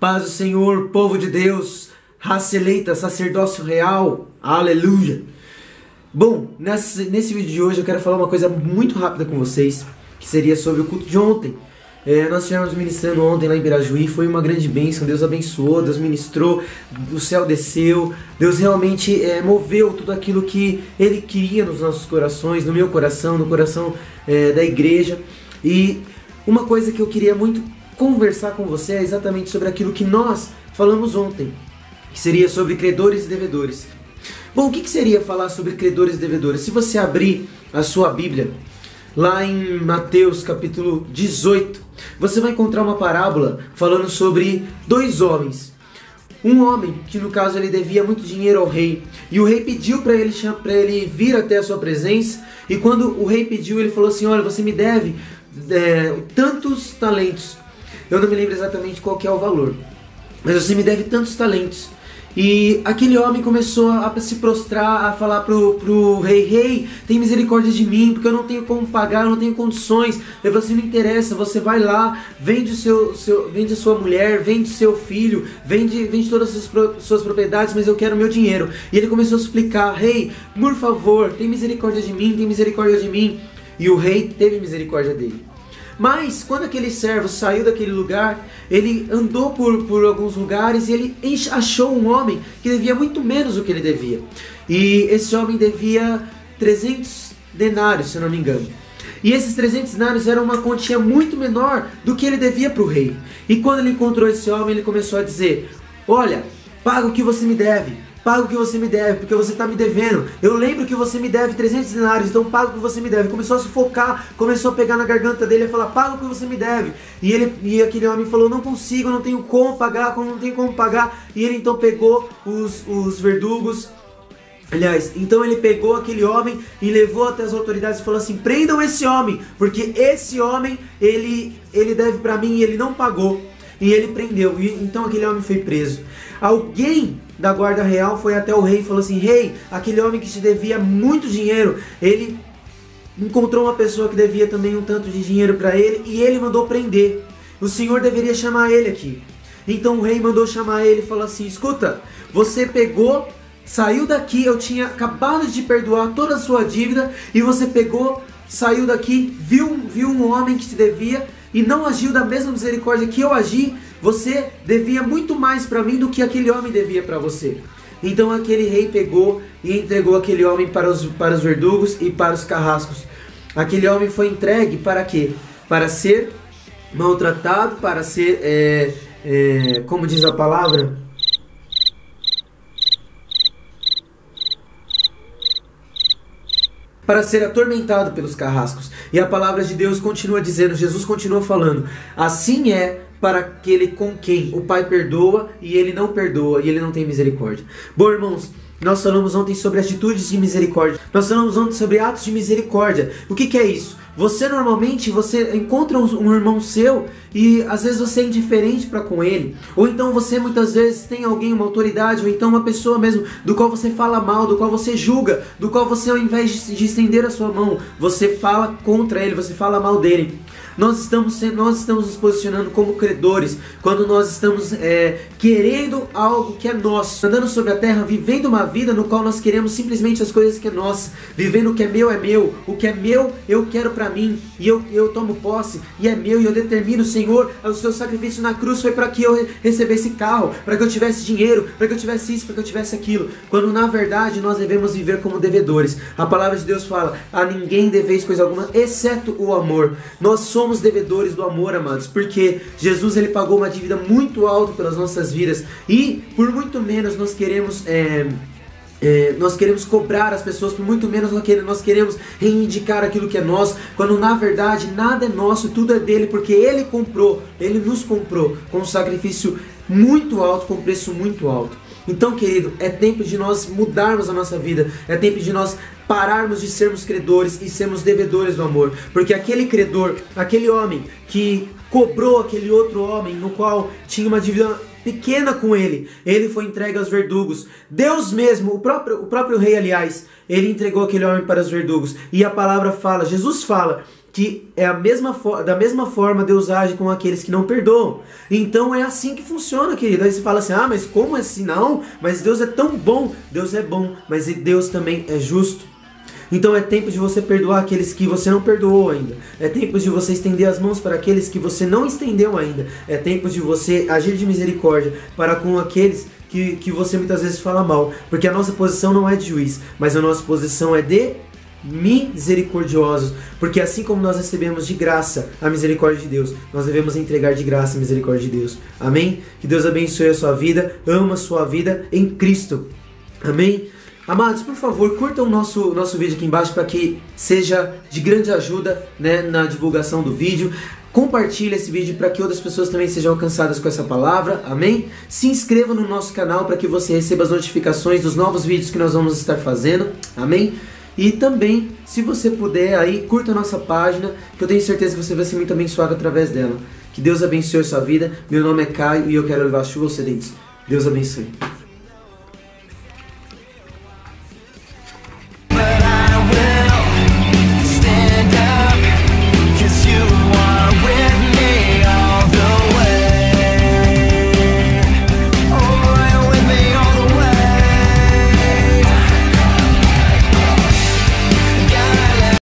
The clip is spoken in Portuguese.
Paz do Senhor, povo de Deus, raça eleita, sacerdócio real, aleluia. Bom, nesse vídeo de hoje eu quero falar uma coisa muito rápida com vocês, que seria sobre o culto de ontem. Nós estivemos ministrando ontem lá em Pirajuí, foi uma grande bênção, Deus abençoou, Deus ministrou, o céu desceu, Deus realmente moveu tudo aquilo que Ele queria nos nossos corações, no meu coração, no coração da igreja. E uma coisa que eu queria muito conversar com você é exatamente sobre aquilo que nós falamos ontem, que seria sobre credores e devedores. Bom, o que seria falar sobre credores e devedores? Se você abrir a sua Bíblia, lá em Mateus capítulo 18, você vai encontrar uma parábola falando sobre dois homens. Um homem que no caso ele devia muito dinheiro ao rei, e o rei pediu para ele vir até a sua presença, e quando o rei pediu, ele falou assim: olha, você me deve tantos talentos. Eu não me lembro exatamente qual que é o valor, mas você me deve tantos talentos. E aquele homem começou a se prostrar, a falar pro rei: rei, tem misericórdia de mim, porque eu não tenho como pagar, eu não tenho condições. Ele falou assim: não interessa, você vai lá, vende vende a sua mulher, vende seu filho, vende todas as suas propriedades, mas eu quero o meu dinheiro. E ele começou a suplicar: rei, por favor, tem misericórdia de mim, tem misericórdia de mim. E o rei teve misericórdia dele. Mas quando aquele servo saiu daquele lugar, ele andou por alguns lugares e ele achou um homem que devia muito menos do que ele devia. E esse homem devia 300 denários, se eu não me engano. E esses 300 denários eram uma quantia muito menor do que ele devia para o rei. E quando ele encontrou esse homem, ele começou a dizer: olha, paga o que você me deve. Paga o que você me deve, porque você está me devendo. Eu lembro que você me deve 300 denários, então paga o que você me deve. Começou a sufocar, começou a pegar na garganta dele e falar: paga o que você me deve. E aquele homem falou: não consigo, não tenho como pagar, não tenho como pagar. E ele então pegou os verdugos. Aliás, então ele pegou aquele homem e levou até as autoridades e falou assim: prendam esse homem, porque esse homem, ele deve para mim e ele não pagou. E ele prendeu, e então aquele homem foi preso. Alguém da guarda real foi até o rei e falou assim: rei, aquele homem que te devia muito dinheiro, ele encontrou uma pessoa que devia também um tanto de dinheiro para ele, e ele mandou prender. O senhor deveria chamar ele aqui. Então o rei mandou chamar ele e falou assim: escuta, você pegou, saiu daqui, eu tinha acabado de perdoar toda a sua dívida, e você pegou, saiu daqui, viu um homem que te devia e não agiu da mesma misericórdia que eu agi. Você devia muito mais para mim do que aquele homem devia para você. Então aquele rei pegou e entregou aquele homem para os verdugos e para os carrascos. Aquele homem foi entregue para quê? Para ser maltratado, para ser, como diz a palavra, para ser atormentado pelos carrascos. E a palavra de Deus continua dizendo, Jesus continua falando: assim é para aquele com quem o Pai perdoa e ele não perdoa, e ele não tem misericórdia. Bom, irmãos, nós falamos ontem sobre atitudes de misericórdia. Nós falamos ontem sobre atos de misericórdia. O que é isso? Você normalmente encontra um irmão seu e às vezes você é indiferente para com ele. Ou então você muitas vezes tem alguém, uma autoridade, ou então uma pessoa mesmo do qual você fala mal, do qual você julga, do qual você, ao invés de estender a sua mão, você fala contra ele, você fala mal dele. Nós estamos nos posicionando como credores quando nós estamos querendo algo que é nosso, andando sobre a terra, vivendo uma vida no qual nós queremos simplesmente as coisas que é nossa, vivendo o que é meu, o que é meu eu quero para mim, e eu tomo posse, e é meu, e eu determino: Senhor, o seu sacrifício na cruz foi para que eu recebesse carro, para que eu tivesse dinheiro, para que eu tivesse isso, para que eu tivesse aquilo, quando na verdade nós devemos viver como devedores. A palavra de Deus fala: a ninguém deveis coisa alguma, exceto o amor. Nós somos devedores do amor, amados, porque Jesus ele pagou uma dívida muito alta pelas nossas vidas, e por muito menos nós queremos cobrar as pessoas, por muito menos nós queremos reivindicar aquilo que é nosso, quando na verdade nada é nosso, tudo é dele, porque ele nos comprou com um sacrifício muito alto, com um preço muito alto. Então, querido, é tempo de nós mudarmos a nossa vida, é tempo de nós pararmos de sermos credores e sermos devedores do amor, porque aquele credor, aquele homem que cobrou aquele outro homem no qual tinha uma dívida pequena com ele foi entregue aos verdugos. Deus mesmo, o próprio rei, aliás, ele entregou aquele homem para os verdugos. E a palavra fala, Jesus fala, que é da mesma forma Deus age com aqueles que não perdoam. Então é assim que funciona, querido. Aí você fala assim, mas como assim? Não, mas Deus é tão bom. Deus é bom, mas Deus também é justo. Então é tempo de você perdoar aqueles que você não perdoou ainda. É tempo de você estender as mãos para aqueles que você não estendeu ainda. É tempo de você agir de misericórdia para com aqueles que você muitas vezes fala mal. Porque a nossa posição não é de juiz, mas a nossa posição é de misericordiosos, porque assim como nós recebemos de graça a misericórdia de Deus, nós devemos entregar de graça a misericórdia de Deus. Amém? Que Deus abençoe a sua vida, ama a sua vida em Cristo. Amém? Amados, por favor, curtam o nosso vídeo aqui embaixo para que seja de grande ajuda, né, na divulgação do vídeo. Compartilhe esse vídeo para que outras pessoas também sejam alcançadas com essa palavra, amém? Se inscreva no nosso canal para que você receba as notificações dos novos vídeos que nós vamos estar fazendo, amém? E também, se você puder, aí curta a nossa página, que eu tenho certeza que você vai ser muito abençoado através dela. Que Deus abençoe a sua vida. Meu nome é Caio e eu quero levar chuva aos sedentes. Deus abençoe.